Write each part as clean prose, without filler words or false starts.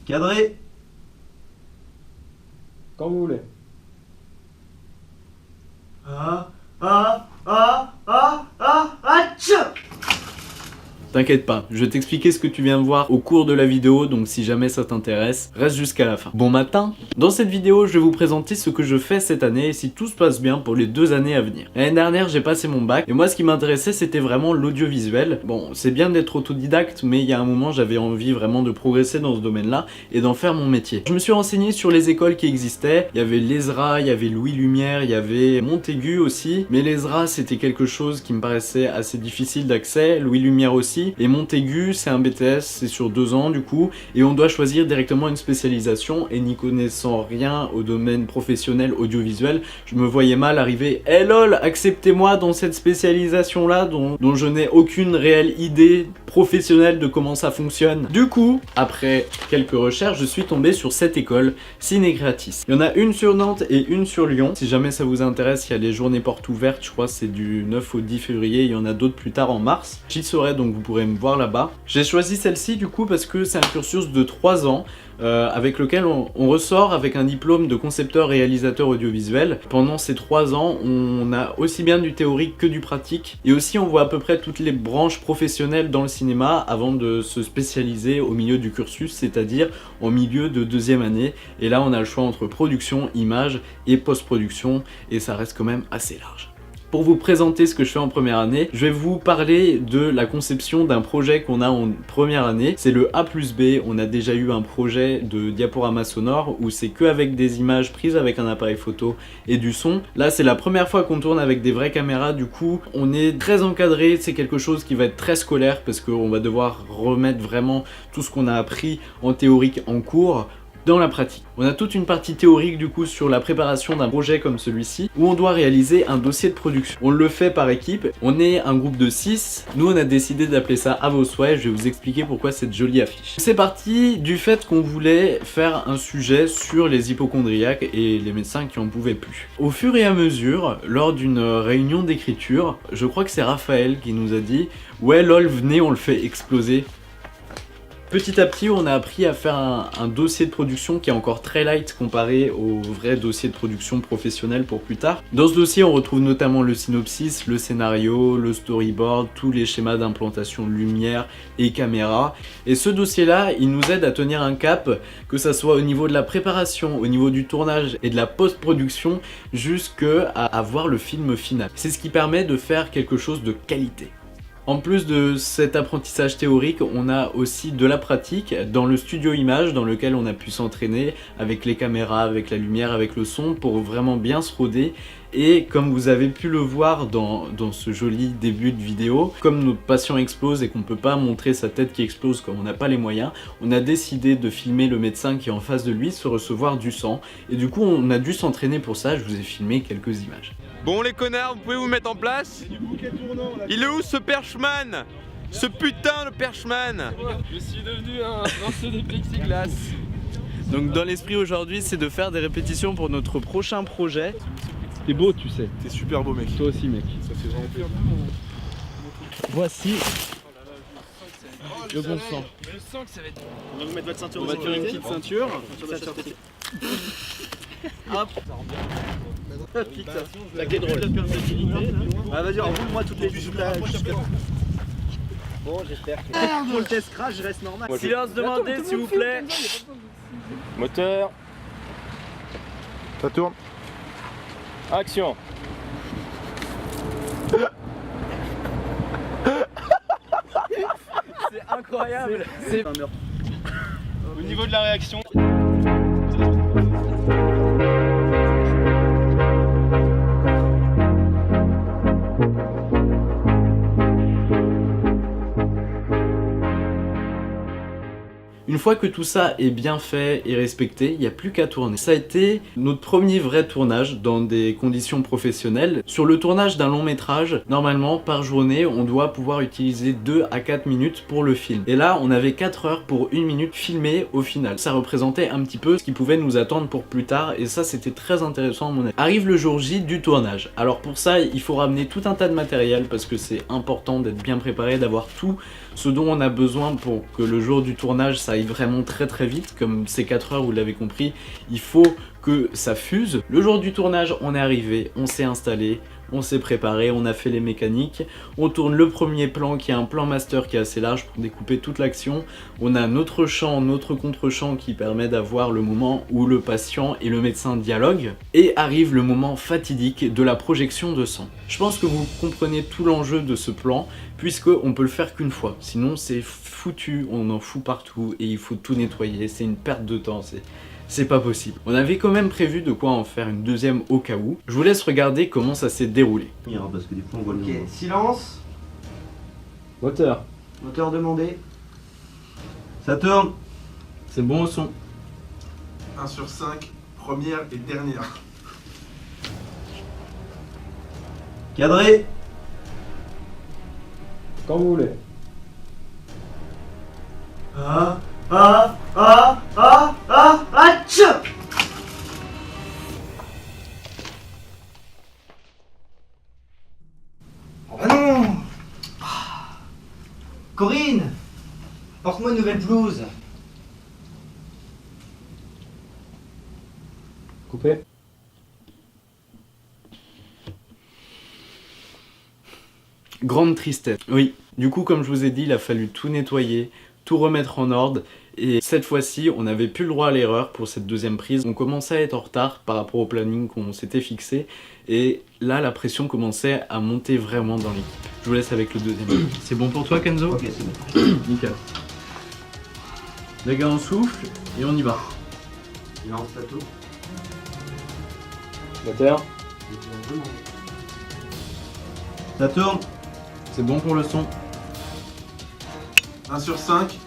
Cadré. Quand vous voulez. Tcha. T'inquiète pas, je vais t'expliquer ce que tu viens de voir au cours de la vidéo, donc si jamais ça t'intéresse, reste jusqu'à la fin. Bon matin, dans cette vidéo, je vais vous présenter ce que je fais cette année et si tout se passe bien pour les 2 années à venir. L'année dernière, j'ai passé mon bac et moi ce qui m'intéressait c'était vraiment l'audiovisuel. Bon, c'est bien d'être autodidacte, mais il y a un moment j'avais envie vraiment de progresser dans ce domaine-là et d'en faire mon métier. Je me suis renseigné sur les écoles qui existaient, il y avait l'ESRA, il y avait Louis Lumière, il y avait Montaigu aussi, mais l'ESRA c'était quelque chose qui me paraissait assez difficile d'accès, Louis Lumière aussi. Et Montaigu, c'est un BTS, c'est sur 2 ans du coup, et on doit choisir directement une spécialisation, et n'y connaissant rien au domaine professionnel audiovisuel, je me voyais mal arriver « Hey lol, acceptez-moi dans cette spécialisation-là dont je n'ai aucune réelle idée professionnelle de comment ça fonctionne. » Du coup, après quelques recherches, je suis tombé sur cette école, Ciné Gratis. Il y en a une sur Nantes et une sur Lyon. Si jamais ça vous intéresse, il y a les journées portes ouvertes, je crois que c'est du 9 au 10 février, il y en a d'autres plus tard en mars. J'y serai donc vous pourrez me voir là-bas. J'ai choisi celle-ci du coup parce que c'est un cursus de 3 ans avec lequel on ressort avec un diplôme de concepteur-réalisateur audiovisuel. Pendant ces 3 ans, on a aussi bien du théorique que du pratique et aussi on voit à peu près toutes les branches professionnelles dans le cinéma avant de se spécialiser au milieu du cursus, c'est-à-dire au milieu de 2e année. Et là, on a le choix entre production, image et post-production et ça reste quand même assez large. Pour vous présenter ce que je fais en première année, je vais vous parler de la conception d'un projet qu'on a en première année. C'est le A+B, on a déjà eu un projet de diaporama sonore où c'est que avec des images prises avec un appareil photo et du son. Là, c'est la première fois qu'on tourne avec des vraies caméras, du coup, on est très encadré, c'est quelque chose qui va être très scolaire parce qu'on va devoir remettre vraiment tout ce qu'on a appris en théorique en cours dans la pratique. On a toute une partie théorique du coup sur la préparation d'un projet comme celui-ci où on doit réaliser un dossier de production. On le fait par équipe, on est un groupe de 6, nous on a décidé d'appeler ça à vos souhaits, je vais vous expliquer pourquoi cette jolie affiche. C'est parti du fait qu'on voulait faire un sujet sur les hypocondriaques et les médecins qui en pouvaient plus. Au fur et à mesure, lors d'une réunion d'écriture, je crois que c'est Raphaël qui nous a dit « Ouais lol, venez on le fait exploser ». Petit à petit, on a appris à faire un dossier de production qui est encore très light comparé au vrai dossier de production professionnel pour plus tard. Dans ce dossier, on retrouve notamment le synopsis, le scénario, le storyboard, tous les schémas d'implantation de lumière et caméra. Et ce dossier-là, il nous aide à tenir un cap, que ça soit au niveau de la préparation, au niveau du tournage et de la post-production, jusqu'à avoir le film final. C'est ce qui permet de faire quelque chose de qualité. En plus de cet apprentissage théorique, on a aussi de la pratique dans le studio image dans lequel on a pu s'entraîner avec les caméras, avec la lumière, avec le son pour vraiment bien se roder. Et comme vous avez pu le voir dans ce joli début de vidéo, comme notre patient explose et qu'on ne peut pas montrer sa tête qui explose comme on n'a pas les moyens, on a décidé de filmer le médecin qui est en face de lui se recevoir du sang. Et du coup on a dû s'entraîner pour ça, je vous ai filmé quelques images. Bon les connards, vous pouvez vous mettre en place? Il est où ce perchman? Ce putain de perchman? Je suis devenu un lanceur de plexiglas. Donc dans l'esprit aujourd'hui c'est de faire des répétitions pour notre prochain projet. T'es beau, tu sais. T'es super beau mec. Toi aussi mec. Ça fait vraiment plaisir. Voici le bon sang. Je sens que ça va être... On va vous mettre votre ceinture. On va tirer une petite ceinture. Hop. La clé de rôle. Ah, vas-y, enroule-moi toutes les jusqu'à. Bon, j'espère que pour le test crash, je reste normal. Silence demandé s'il vous plaît. Moteur. Ça tourne. Action. C'est incroyable. C'est un meurtre. Au niveau de la réaction. Une fois que tout ça est bien fait et respecté, il n'y a plus qu'à tourner. Ça a été notre premier vrai tournage dans des conditions professionnelles. Sur le tournage d'un long métrage, normalement par journée, on doit pouvoir utiliser 2 à 4 minutes pour le film. Et là, on avait 4 heures pour 1 minute filmée au final. Ça représentait un petit peu ce qui pouvait nous attendre pour plus tard et ça c'était très intéressant à mon avis. Arrive le jour J du tournage. Alors pour ça, il faut ramener tout un tas de matériel parce que c'est important d'être bien préparé, d'avoir tout ce dont on a besoin pour que le jour du tournage ça aille aille vraiment très très vite, comme ces 4 heures vous l'avez compris, il faut que ça fuse. Le jour du tournage, on est arrivé, on s'est installé, on s'est préparé, on a fait les mécaniques, on tourne le premier plan qui est un plan master qui est assez large pour découper toute l'action. On a notre champ, notre contre-champ qui permet d'avoir le moment où le patient et le médecin dialoguent. Et arrive le moment fatidique de la projection de sang. Je pense que vous comprenez tout l'enjeu de ce plan, puisqu'on peut le faire qu'une fois. Sinon c'est foutu, on en fout partout et il faut tout nettoyer, c'est une perte de temps. C'est pas possible. On avait quand même prévu de quoi en faire une deuxième au cas où. Je vous laisse regarder comment ça s'est déroulé. Parce que des fois on voit le Ok, nom. silence. Moteur. Moteur demandé. Ça tourne. C'est bon au son. 1 sur 5, première et dernière. Cadré. Quand vous voulez. Tchou. Oh bah non. Corinne, porte-moi une nouvelle blouse. Coupé. Grande tristesse. Oui, du coup comme je vous ai dit, il a fallu tout nettoyer, tout remettre en ordre. Et cette fois-ci, on n'avait plus le droit à l'erreur pour cette deuxième prise. On commençait à être en retard par rapport au planning qu'on s'était fixé. Et là, la pression commençait à monter vraiment dans l'équipe. Je vous laisse avec le deuxième. C'est bon pour toi, Kenzo? Ok, c'est bon. Nickel. Les gars, on souffle et on y va. Lance plateau. Moteur. Ça tourne. C'est bon pour le son. 1 sur 5,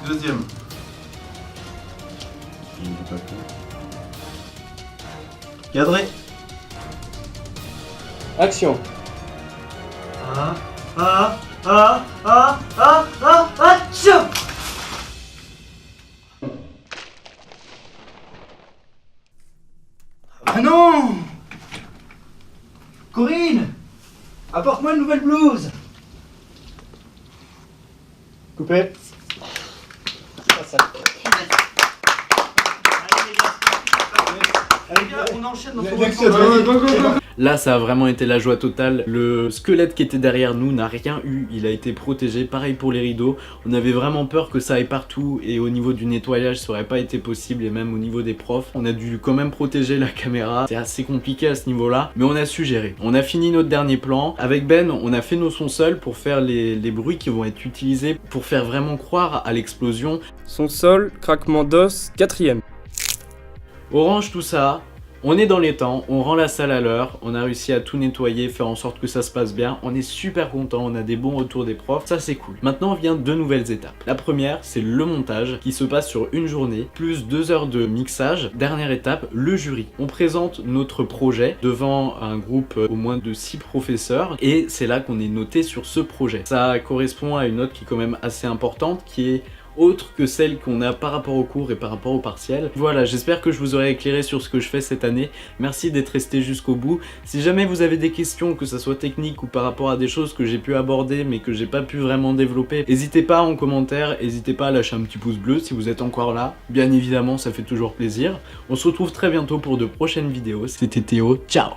deuxième. Cadré. Action. Tchou. Ah non. Corinne, apporte-moi une nouvelle blouse. Coupé. Allez, on enchaîne notre Là, ça a vraiment été la joie totale. Le squelette qui était derrière nous n'a rien eu, il a été protégé. Pareil pour les rideaux. On avait vraiment peur que ça aille partout et au niveau du nettoyage, ça aurait pas été possible et même au niveau des profs. On a dû quand même protéger la caméra. C'est assez compliqué à ce niveau-là, mais on a su gérer. On a fini notre dernier plan. Avec Ben, on a fait nos sons seuls pour faire les bruits qui vont être utilisés pour faire vraiment croire à l'explosion. Son sol, craquement d'os, 4ème. On range tout ça. On est dans les temps, on rend la salle à l'heure, on a réussi à tout nettoyer, faire en sorte que ça se passe bien, on est super content, on a des bons retours des profs, ça c'est cool. Maintenant vient 2 nouvelles étapes. La première, c'est le montage qui se passe sur une journée, plus 2 heures de mixage. Dernière étape, le jury. On présente notre projet devant un groupe au moins de 6 professeurs et c'est là qu'on est noté sur ce projet. Ça correspond à une note qui est quand même assez importante, qui est autre que celle qu'on a par rapport au cours et par rapport au partiel. Voilà, j'espère que je vous aurai éclairé sur ce que je fais cette année. Merci d'être resté jusqu'au bout. Si jamais vous avez des questions, que ça soit technique ou par rapport à des choses que j'ai pu aborder mais que j'ai pas pu vraiment développer, n'hésitez pas en commentaire, n'hésitez pas à lâcher un petit pouce bleu si vous êtes encore là. Bien évidemment, ça fait toujours plaisir. On se retrouve très bientôt pour de prochaines vidéos. C'était Théo, ciao!